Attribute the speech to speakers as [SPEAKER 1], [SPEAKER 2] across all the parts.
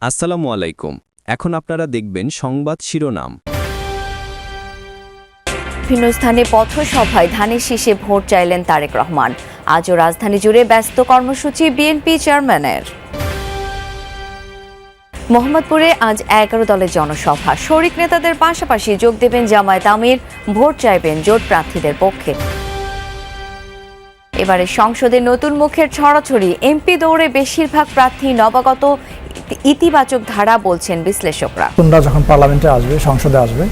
[SPEAKER 1] আসসালামু আলাইকুম। এখন আপনারা দেখবেন সংবাদ শিরোনাম।
[SPEAKER 2] বিভিন্ন স্থানে পথসভায় ধানের শীষে ভোট চাইলেন তারেক রহমান। আজও রাজধানী জুড়ে ব্যস্ত কর্মসূচি বিএনপি চেয়ারম্যানের। মোহাম্মদপুরে আজ 11 দলের জনসভা। শরিক নেতাদের পাশাপাশি যোগ দেবেন জামায়াত আমির, ভোট চাইবেন জোট প্রার্থীদের পক্ষে। এবারে সংসদে নতুন মুখের ছড়াছড়ি, এমপি দৌড়ে বেশিরভাগ প্রার্থী নবাগত, ইতিবাচক ধারা বলছেন বিশ্লেষকরা।
[SPEAKER 3] নতুনরা যখন পার্লামেন্টে আসবে, সংসদে আসবে,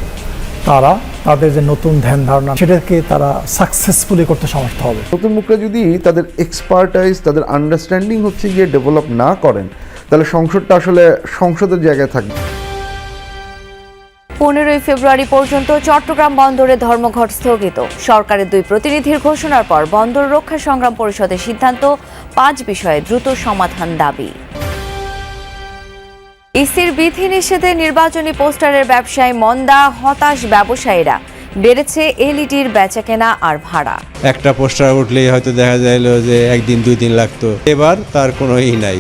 [SPEAKER 3] তারা তাদের যে নতুন ধ্যান ধারণা সেটাকে তারা সাকসেসফুলি করতে সমর্থ হবে।
[SPEAKER 4] নতুন মুখরা যদি তাদের এক্সপার্টাইজ, তাদের আন্ডারস্ট্যান্ডিং হচ্ছে গিয়ে ডেভেলপ না করেন, তাহলে সংসদটা আসলে সংসদের জায়গায় থাকবে।
[SPEAKER 2] 15 ফেব্রুয়ারি পর্যন্ত চট্টগ্রাম বন্দরে ধর্মঘট স্থগিত। সরকারের 2 প্রতিনিধির ঘোষণার পর বন্দর রক্ষা সংগ্রাম পরিষদের সিদ্ধান্ত, 5 বিষয়ে দ্রুত সমাধান দাবি। ইসির বিধিনিষেধে নির্বাচনী পোস্টারের ব্যবসায় মন্দা, হতাশ ব্যবসায়ীরা। বেড়েছে এলইডির বেচাকেনা আর ভাড়া।
[SPEAKER 5] একটা পোস্টার উঠলেই হয়তো দেখা যায় যে 1 দিন 2 দিন লাগতো, এবার তার কোনোই নাই,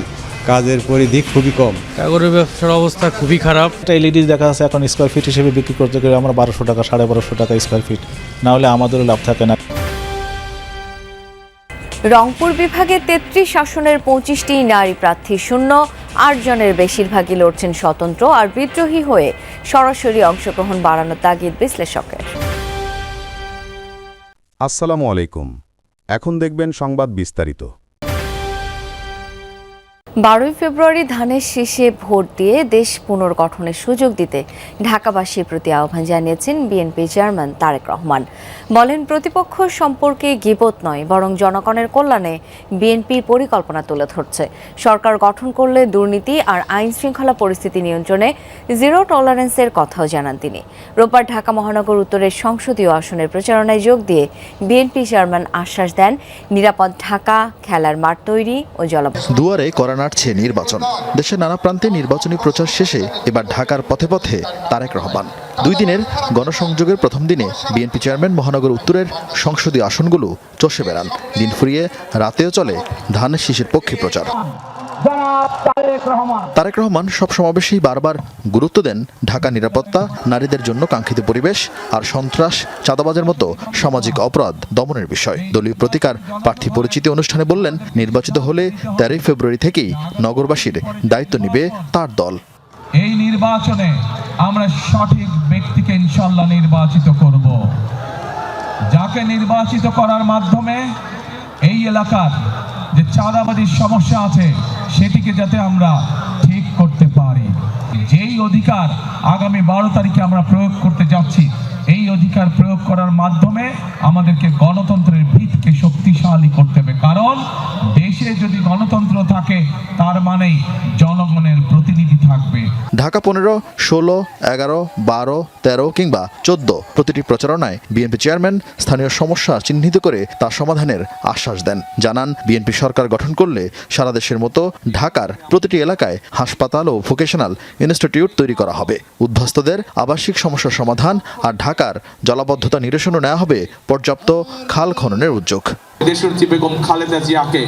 [SPEAKER 5] কাজের পরিধি খুবই কম।
[SPEAKER 6] কাগজের ব্যবসার অবস্থা খুবই খারাপ।
[SPEAKER 7] এলইডি দেখা যাচ্ছে এখন স্কোয়ার ফিট হিসেবে বিক্রি করতে গেলে আমরা 1200 টাকা 1250 টাকা স্কোয়ার ফিট, না হলে আমাদেরও লাভ থাকে না।
[SPEAKER 2] রংপুর বিভাগে 33 আসনের 25টি নারী প্রার্থী শূন্য। 8 জনের বেশিরভাগই লড়ছেন স্বতন্ত্র আর বিদ্রোহী হয়ে। সরাসরি অংশগ্রহণ বাড়ানোর তাগিদ বিশ্লেষকের।
[SPEAKER 8] আসসালামু আলাইকুম। এখন দেখবেন সংবাদ বিস্তারিত।
[SPEAKER 2] 12 ফেব্রুয়ারি ধানের শীষে ভোট দিয়ে দেশ পুনর্গঠনের সুযোগ দিতে ঢাকাবাসীর প্রতি আহ্বান জানিয়েছেন বিএনপি চেয়ারম্যান তারেক রহমান। বলেন, প্রতিপক্ষ সম্পর্কে গীবত নয়, বরং জনগণের কল্যাণে বিএনপি পরিকল্পনা তুলে ধরছে। সরকার গঠন করলে দুর্নীতি আর আইন শৃঙ্খলা পরিস্থিতি নিয়ন্ত্রণে জিরো টলারেন্সের কথাও জানান তিনি। রোববার ঢাকা মহানগর উত্তরের সংসদীয় আসনের প্রচারণায় যোগ দিয়ে বিএনপি চেয়ারম্যান আশ্বাস দেন, নিরাপদ ঢাকা, খেলার মাঠ তৈরি ও
[SPEAKER 9] দুয়ারে করা নাড়ছে নির্বাচন। দেশের নানা প্রান্তে নির্বাচনী প্রচার শেষে এবার ঢাকার পথে পথে তারেক রহমান। 2 দিনের গণসংযোগের প্রথম দিনে বিএনপি চেয়ারম্যান মহানগর উত্তরের সংসদীয় আসনগুলো চষে বেড়ান। দিন ফুরিয়ে রাতেও চলে ধানের শীষের পক্ষে প্রচার। তারেক রহমান সব সমাবেশেই বারবার গুরুত্ব দেন ঢাকা নিরাপত্তা, নারীদের জন্য কাঙ্ক্ষিত পরিবেশ আর সন্ত্রাস, চাঁদাবাজের মতো সামাজিক অপরাধ দমনের বিষয়। দলীয় প্রতিকার প্রার্থী পরিচিতি অনুষ্ঠানে বললেন, নির্বাচিত হলে 13 ফেব্রুয়ারি থেকেই নগরবাসীর দায়িত্ব নিবে তার দল।
[SPEAKER 10] এই নির্বাচনে আমরা সঠিক ব্যক্তিকে ইনশাআল্লাহ নির্বাচিত করব, যাকে নির্বাচিত করার মাধ্যমে এই এলাকার যে চাঁদাবাজির সমস্যা আছে সেটিকে যাতে আমরা ঠিক করতে পারি। যেই অধিকার আগামী 12 তারিখে আমরা প্রয়োগ করতে যাচ্ছি, এই অধিকার প্রয়োগ করার মাধ্যমে আমাদেরকে গণতন্ত্রের ভিতকে শক্তিশালী করতে হবে। কারণ দেশে যদি গণতন্ত্র থাকে, তার মানেই জনগণের প্রতিনিধি থাকবে।
[SPEAKER 9] ঢাকা 15, 16, 11, 12, 13 কিংবা 14 প্রতিটি প্রচারণায় বিএনপি চেয়ারম্যান স্থানীয় সমস্যা চিহ্নিত করে তার সমাধানের আশ্বাস দেন। জানান, বিএনপি সরকার গঠন করলে সারা দেশের মতো ঢাকার প্রতিটি এলাকায় হাসপাতাল ও ভোকেশনাল ইনস্টিটিউট তৈরি করা হবে। উদ্বাস্তুদের আবাসিক সমস্যার সমাধান আর ঢাকার জলাবদ্ধতা নিরসনও নেওয়া হবে পর্যাপ্ত খাল খননের উদ্যোগ।
[SPEAKER 11] দেশনেত্রী বেগম খালেদা জিয়াকে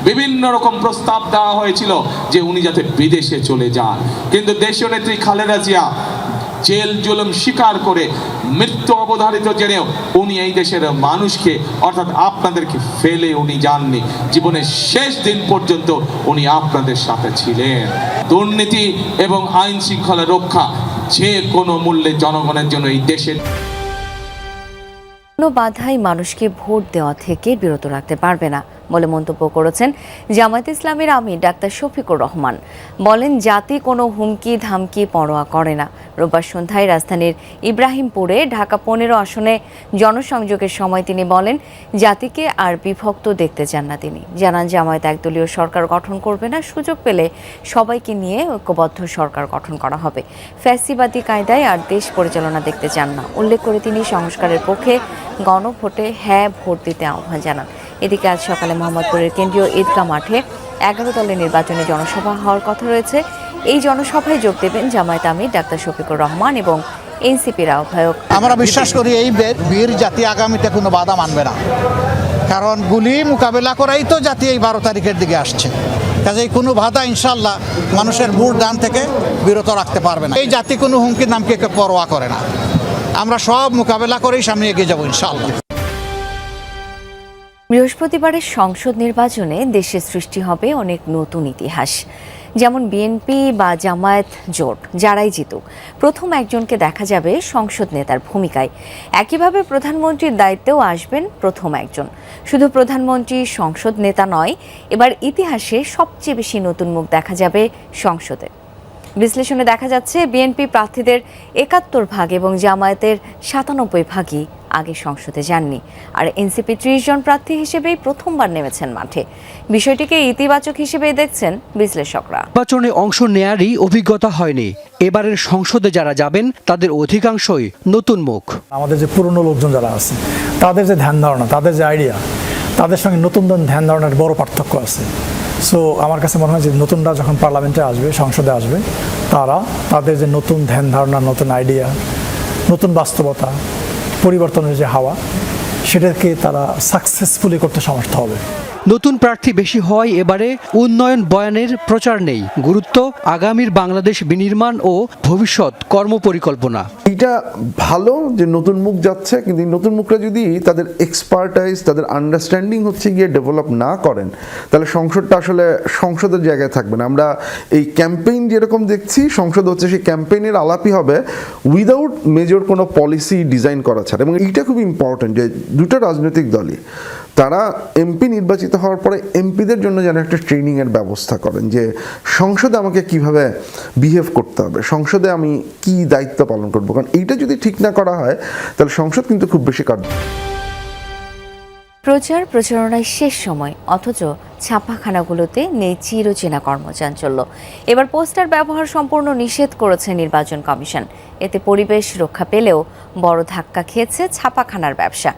[SPEAKER 11] বিভিন্ন রকম প্রস্তাব দেওয়া হয়েছিল যে উনি যাতে বিদেশে চলে যান, কিন্তু দেশনেত্রী খালেদা জিয়া জেল জুলুম স্বীকার করে মৃত্যু অবধারিত জেনেও উনি এই দেশের মানুষকে, অর্থাৎ আপনাদেরকে ফেলে উনি যাননি। জীবনের শেষ দিন পর্যন্ত উনি আপনাদের সাথে ছিলেন। দুর্নীতি এবং আইন শৃঙ্খলা রক্ষা যে কোনো মূল্যে জনগণের জন্য এই দেশের
[SPEAKER 2] কোনো বাধাই মানুষকে ভোট দেওয়া থেকে বিরত রাখতে পারবে না বলে মন্তব্য করেছেন জামায়াত ইসলামীর আমির ডাক্তার শফিকুর রহমান। বলেন, জাতি কোনো হুমকি ধামকি পরোয়া করে না। রোববার সন্ধ্যায় রাজধানীর ইব্রাহিমপুরে ঢাকা 15 আসনে জনসংযোগের সময় তিনি বলেন, জাতিকে আর বিভক্ত দেখতে চান না তিনি। জানান, জামায়াত একদলীয় সরকার গঠন করবে না, সুযোগ পেলে সবাইকে নিয়ে ঐক্যবদ্ধ সরকার গঠন করা হবে। ফ্যাসিবাদী কায়দায় আর দেশ পরিচালনা দেখতে চান না। উল্লেখ করে তিনি সংস্কারের পক্ষে গণভোটে হ্যাঁ ভোট দিতে আহ্বান জানান। এদিকে আজ সকালে মোহাম্মদপুরের কেন্দ্রীয় ঈদগাহ মাঠে 11 দলের নির্বাচনী জনসভা হওয়ার কথা রয়েছে। এই জনসভায় যোগ দেবেন জামায়াত আমির ডাক্তার শফিকুর রহমান এবং এনসিপির আহ্বায়ক।
[SPEAKER 12] আমরা বিশ্বাস করি এই বীর জাতি আগামীতে কোনো বাধা মানবে না। কারণ গুলি মোকাবেলা করাই তো জাতি এই 12 তারিখের দিকে আসছে। কাজেই কোনো বাধা ইনশাল্লাহ মানুষের ভোট দান থেকে বিরত রাখতে পারবে না। এই জাতি কোনো হুমকির নামকে পরোয়া করে না। আমরা সব মোকাবেলা করেই সামনে এগিয়ে যাব ইনশাল্লাহ।
[SPEAKER 2] বৃহস্পতিবারের সংসদ নির্বাচনে দেশে সৃষ্টি হবে অনেক নতুন ইতিহাস। যেমন বিএনপি বা জামায়াত জোট যারাই জিতুক, প্রথম একজনকে দেখা যাবে সংসদ নেতার ভূমিকায়। একইভাবে প্রধানমন্ত্রীর দায়িত্বেও আসবেন প্রথম একজন। শুধু প্রধানমন্ত্রী সংসদ নেতা নয়, এবার ইতিহাসে সবচেয়ে বেশি নতুন মুখ দেখা যাবে সংসদে। বিশ্লেষণে দেখা যাচ্ছে বিএনপি প্রার্থীদের ৭১ ভাগ এবং জামায়াতের ৯৭ ভাগই আগে সংসদে যাননি, আর এনসিপি ৩০ জন প্রার্থী হিসেবেই প্রথমবার নেমেছেন মাঠে। বিষয়টিকে ইতিবাচক হিসেবেই দেখছেন বিশ্লেষকরা।
[SPEAKER 13] নির্বাচনে অংশ নেয়ারই অভিজ্ঞতা হয়নি, এবারের সংসদে যারা যাবেন তাদের অধিকাংশই নতুন মুখ।
[SPEAKER 3] আমাদের যে পুরনো লোকজন যারা আছে তাদের যে ধ্যান ধারণা, তাদের যে আইডিয়া, তাদের সঙ্গে নতুন ধ্যান ধারণার বড় পার্থক্য আছে। সো আমার কাছে মনে হয় যে নতুনরা যখন পার্লামেন্টে আসবে, সংসদে আসবে, তাদের যে নতুন ধ্যান ধারণা, নতুন আইডিয়া, নতুন বাস্তবতা, পরিবর্তনের যে হাওয়া, সেটাকে তারা সাকসেসফুলি করতে সমর্থ হবে।
[SPEAKER 13] নতুন প্রার্থী বেশি হওয়ায় এবারে উন্নয়ন বয়ানের প্রচার নেই, গুরুত্ব আগামীর বাংলাদেশ বিনির্মাণ ও ভবিষ্যৎ কর্মপরিকল্পনা।
[SPEAKER 4] এটা ভালো যে নতুন মুখ যাচ্ছে, কিন্তু এই নতুন মুখরা যদি তাদের এক্সপার্টাইজ, তাদের আন্ডারস্ট্যান্ডিং হচ্ছে গিয়ে ডেভেলপ না করেন, তাহলে সংসদটা আসলে সংসদের জায়গায় থাকবে না। আমরা এই ক্যাম্পেইন যেরকম দেখছি, সংসদ হচ্ছে সেই ক্যাম্পেইনের আলাপই হবে উইদাউট মেজর কোনো পলিসি ডিজাইন করা ছাড়া। এবং এইটা খুব ইম্পর্টেন্ট যে দুটো রাজনৈতিক দলই তারা এমপি নির্বাচিত হওয়ার পরে এমপিদের জন্য যেন একটা ট্রেনিংয়ের ব্যবস্থা করেন, যে সংসদে আমাকে কিভাবে বিহেভ করতে হবে, সংসদে আমি কি দায়িত্ব পালন করবো। কারণ এইটা যদি ঠিক না করা হয় তাহলে সংসদ কিন্তু খুব বেশি
[SPEAKER 2] প্রচারণায় শেষ সময়, অথচ ছাপাখানাগুলোতে নেই চিরচেনা কর্মচাঞ্চল্য। এবার পোস্টার ব্যবহার সম্পূর্ণ নিষেধ করেছে নির্বাচন কমিশন। এতে পরিবেশ রক্ষা পেলেও বড় ধাক্কা খেয়েছে ছাপাখানার ব্যবসা।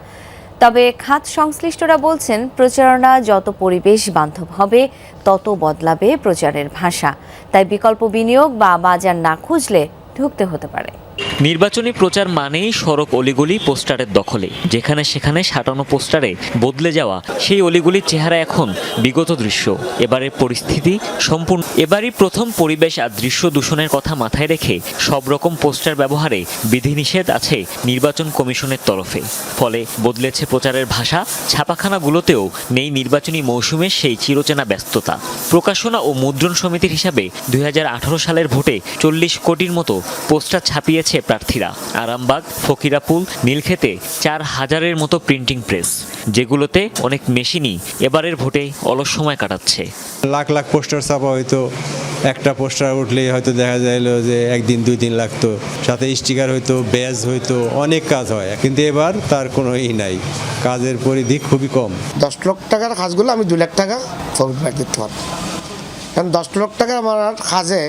[SPEAKER 2] তবে খাত সংশ্লিষ্টরা বলছেন, প্রচারণা যত পরিবেশ বান্ধব হবে তত বদলাবে প্রচারের ভাষা। তাই বিকল্প বিনিয়োগ বা বাজার না খুঁজলে ঢুকতে হতে পারে।
[SPEAKER 14] নির্বাচনী প্রচার মানেই সড়ক অলিগলি পোস্টারের দখলে, যেখানে সেখানে সাঁটানো পোস্টারে বদলে যাওয়া সেই অলিগুলির চেহারা এখন বিগত দৃশ্য। এবারের পরিস্থিতি সম্পূর্ণ। এবারই প্রথম পরিবেশ আর দৃশ্য দূষণের কথা মাথায় রেখে সব রকম পোস্টার ব্যবহারে বিধিনিষেধ আছে নির্বাচন কমিশনের তরফে। ফলে বদলেছে প্রচারের ভাষা। ছাপাখানাগুলোতেও নেই নির্বাচনী মৌসুমের সেই চিরচেনা ব্যস্ততা। প্রকাশনা ও মুদ্রণ সমিতির হিসাবে 2018 সালের ভোটে 40 কোটির মতো পোস্টার ছাপিয়েছে প্রার্থীরা। আরামবাগ, ফকিরাপুল, নীলক্ষেতে 4000-এর মতো প্রিন্টিং প্রেস, যেগুলোতে অনেক মেশিনই এবারের ভোটে অলস সময় কাটাচ্ছে।
[SPEAKER 5] লাখ লাখ পোস্টার ছাপা হয়তো, একটা পোস্টার উঠলেই হয়তো দেখা যাইল যে একদিন 2 দিন লাগতো, সাথে স্টিকার হয়তো, ব্যাজ হয়তো, অনেক কাজ হয়। কিন্তু এবার তার কোনো নাই, কাজের পরিধি খুবই কম।
[SPEAKER 15] 10 লক্ষ টাকার কাজগুলো আমি 2 লাখ টাকা দিতে পারবো, কারণ 10 লক্ষ টাকা আমার কাজে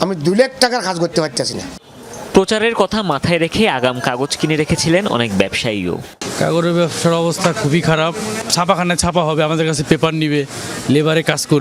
[SPEAKER 15] আমি 2 লাখ টাকার কাজ করতে পারতেছি না।
[SPEAKER 14] প্রচারের কথা মাথায় রেখে আগাম কাগজ কিনে রেখেছিলেন অনেক ব্যবসায়ীও।
[SPEAKER 6] কাগজের ব্যবসার অবস্থা খুবই খারাপ। ছাপাখানায় ছাপা হবে, আমাদের কাছে পেপার নিবে, লেবারে কাজ করবে।